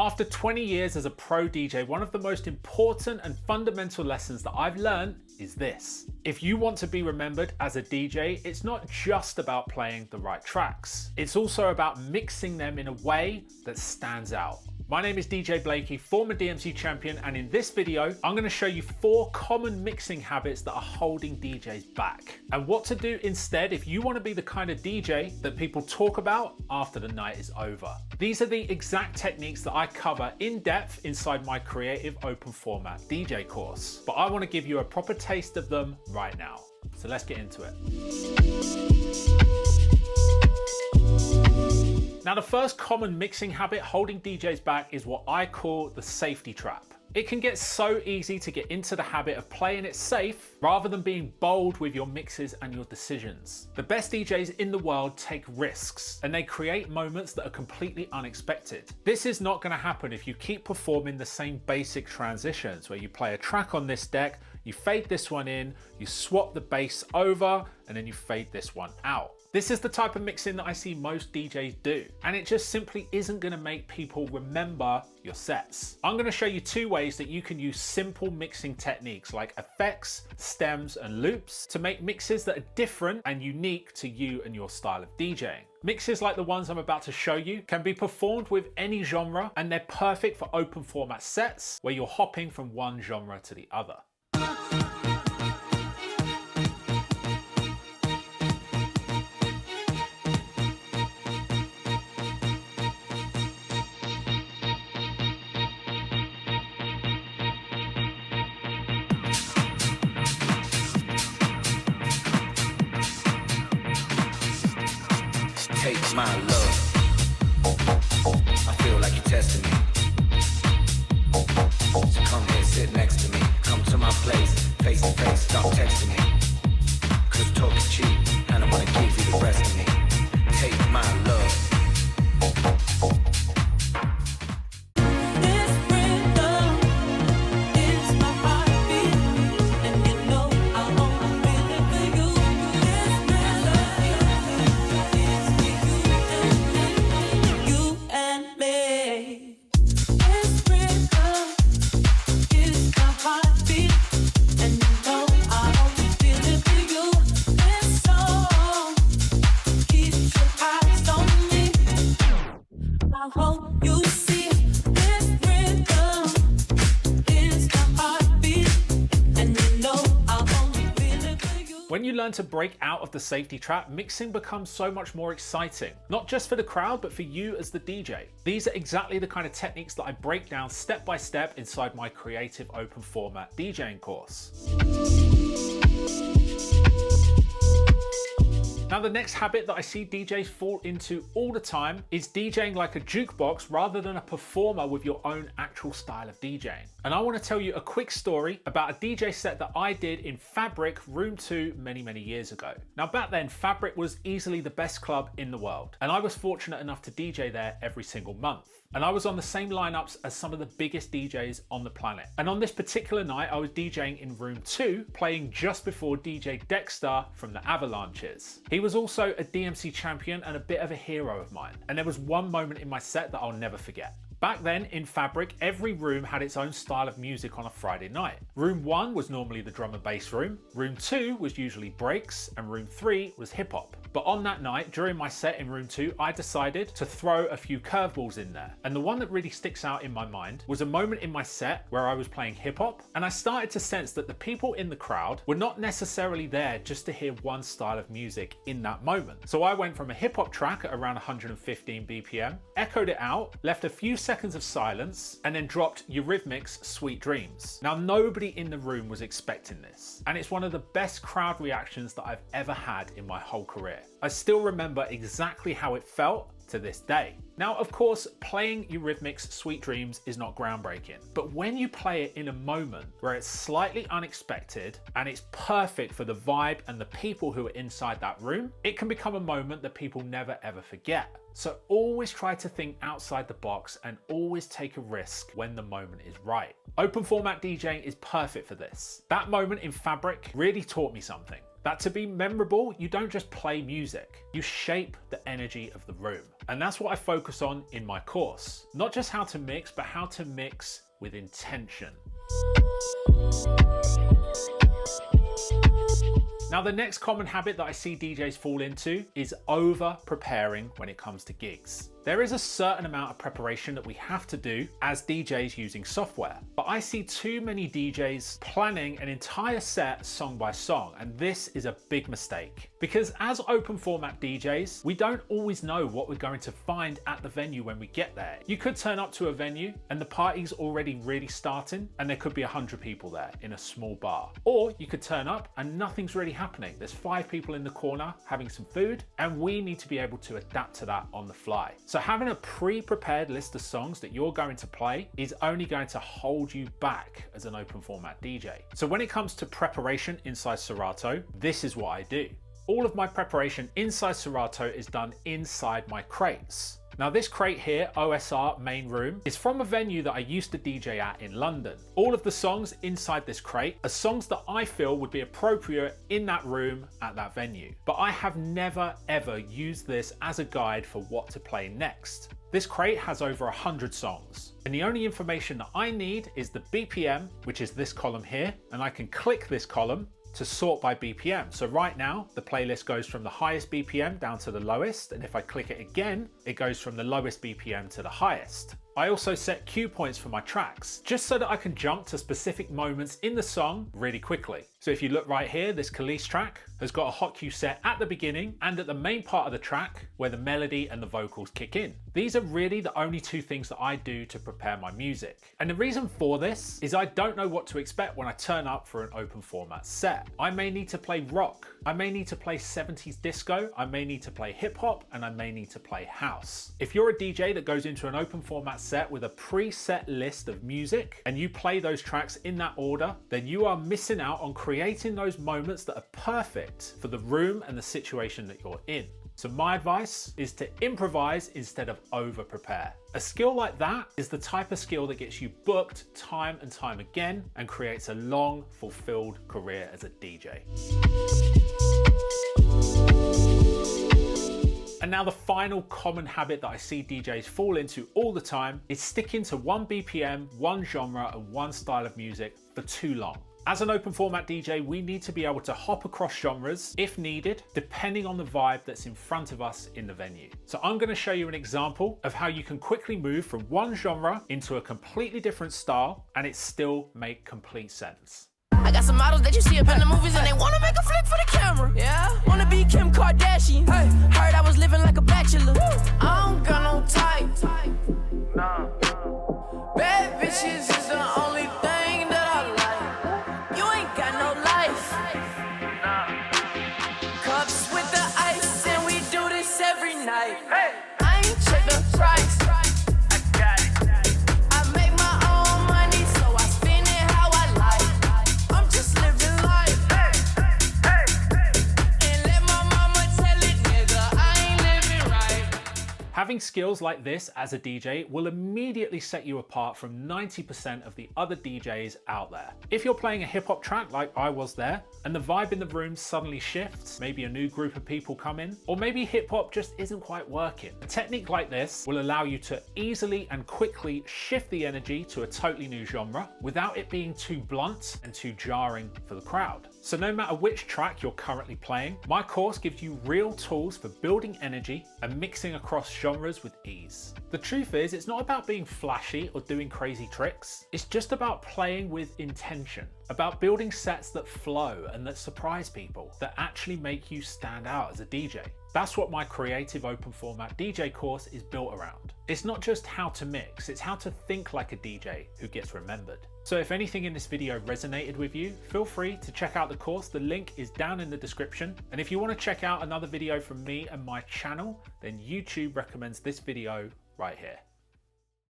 After 20 years as a pro DJ, one of the most important and fundamental lessons that I've learned is this. If you want to be remembered as a DJ, it's not just about playing the right tracks. It's also about mixing them in a way that stands out. My name is DJ Blakey, former DMC champion, and in this video, I'm going to show you 4 common mixing habits that are holding DJs back, and what to do instead if you want to be the kind of DJ that people talk about after the night is over. These are the exact techniques that I cover in depth inside my Creative Open Format DJ course, but I want to give you a proper taste of them right now. So let's get into it. Now, the first common mixing habit holding DJs back is what I call the safety trap. It can get so easy to get into the habit of playing it safe rather than being bold with your mixes and your decisions. The best DJs in the world take risks and they create moments that are completely unexpected. This is not going to happen if you keep performing the same basic transitions where you play a track on this deck, you fade this one in, you swap the bass over, and then you fade this one out. This is the type of mixing that I see most DJs do, and it just simply isn't going to make people remember your sets. I'm going to show you 2 ways that you can use simple mixing techniques like effects, stems, and loops to make mixes that are different and unique to you and your style of DJing. Mixes like the ones I'm about to show you can be performed with any genre, and they're perfect for open format sets where you're hopping from one genre to the other. Take my love. I feel like you're testing me. So come here, sit next to me. Come to my place, face to face, stop texting me. Cause talk is cheap, and I wanna give you the rest of me. Take my love. When you learn to break out of the safety trap, mixing becomes so much more exciting, not just for the crowd, but for you as the DJ. These are exactly the kind of techniques that I break down step by step inside my Creative Open Format DJing course. Now, the next habit that I see DJs fall into all the time is DJing like a jukebox rather than a performer with your own actual style of DJing. And I want to tell you a quick story about a DJ set that I did in Fabric Room 2 many years ago. Now, back then, Fabric was easily the best club in the world, and I was fortunate enough to DJ there every single month. And I was on the same lineups as some of the biggest DJs on the planet. And on this particular night, I was DJing in Room 2, playing just before DJ Dexter from the Avalanches. He was also a DMC champion and a bit of a hero of mine. And there was one moment in my set that I'll never forget. Back then, in Fabric, every room had its own style of music on a Friday night. Room 1 was normally the drum and bass room, Room 2 was usually breaks, and Room 3 was hip hop. But on that night, during my set in Room 2, I decided to throw a few curveballs in there. And the one that really sticks out in my mind was a moment in my set where I was playing hip hop, and I started to sense that the people in the crowd were not necessarily there just to hear one style of music in that moment. So I went from a hip hop track at around 115 BPM, echoed it out, left a few seconds of silence, and then dropped Eurythmics' Sweet Dreams. Now, nobody in the room was expecting this, and it's one of the best crowd reactions that I've ever had in my whole career. I still remember exactly how it felt to this day. Now, of course, playing Eurythmics' Sweet Dreams is not groundbreaking, but when you play it in a moment where it's slightly unexpected and it's perfect for the vibe and the people who are inside that room, it can become a moment that people never ever forget. So always try to think outside the box and always take a risk when the moment is right. Open format DJing is perfect for this. That moment in Fabric really taught me something. That to be memorable, you don't just play music, you shape the energy of the room. And that's what I focus focus on in my course. Not just how to mix, but how to mix with intention. Now, the next common habit that I see DJs fall into is over preparing when it comes to gigs. There is a certain amount of preparation that we have to do as DJs using software, but I see too many DJs planning an entire set song by song, and this is a big mistake. Because as open format DJs, we don't always know what we're going to find at the venue when we get there. You could turn up to a venue and the party's already really starting and there could be 100 people there in a small bar. Or you could turn up and nothing's really happening. There's 5 people in the corner having some food, and we need to be able to adapt to that on the fly. So having a pre-prepared list of songs that you're going to play is only going to hold you back as an open format DJ. So when it comes to preparation inside Serato, this is what I do. All of my preparation inside Serato is done inside my crates. Now this crate here, OSR Main Room, is from a venue that I used to DJ at in London. All of the songs inside this crate are songs that I feel would be appropriate in that room at that venue. But I have never ever used this as a guide for what to play next. This crate has over 100 songs, and the only information that I need is the BPM, which is this column here, and I can click this column to sort by BPM. So right now, the playlist goes from the highest BPM down to the lowest, and if I click it again, it goes from the lowest BPM to the highest. I also set cue points for my tracks, just so that I can jump to specific moments in the song really quickly. So if you look right here, this Khalees track has got a hot cue set at the beginning and at the main part of the track where the melody and the vocals kick in. These are really the only 2 things that I do to prepare my music. And the reason for this is I don't know what to expect when I turn up for an open format set. I may need to play rock, I may need to play 70s disco, I may need to play hip hop, and I may need to play house. If you're a DJ that goes into an open format set with a preset list of music and you play those tracks in that order, then you are missing out on creating those moments that are perfect for the room and the situation that you're in. So my advice is to improvise instead of over prepare. A skill like that is the type of skill that gets you booked time and time again and creates a long, fulfilled career as a DJ. And now the final common habit that I see DJs fall into all the time is sticking to one BPM, one genre, and one style of music for too long. As an open format DJ, we need to be able to hop across genres if needed, depending on the vibe that's in front of us in the venue. So I'm going to show you an example of how you can quickly move from one genre into a completely different style and it still make complete sense. I got some models that you see up in the movies and they wanna make a flick for the camera. Yeah, wanna be Kim Kardashian. Hey, heard I was living like a bachelor. I don't got no type. Nah. Bad bitches is the only thing that I like. You ain't got no life. Nah. Cups with the ice and we do this every night. Hey, I ain't check the price. Having skills like this as a DJ will immediately set you apart from 90% of the other DJs out there. If you're playing a hip hop track like I was there, and the vibe in the room suddenly shifts, maybe a new group of people come in, or maybe hip hop just isn't quite working, a technique like this will allow you to easily and quickly shift the energy to a totally new genre without it being too blunt and too jarring for the crowd. So no matter which track you're currently playing, my course gives you real tools for building energy and mixing across genres with ease. The truth is, it's not about being flashy or doing crazy tricks. It's just about playing with intention, about building sets that flow and that surprise people, that actually make you stand out as a DJ. That's what my creative open format DJ course is built around. It's not just how to mix, it's how to think like a DJ who gets remembered. So if anything in this video resonated with you, feel free to check out the course. The link is down in the description. And if you want to check out another video from me and my channel, then YouTube recommends this video right here.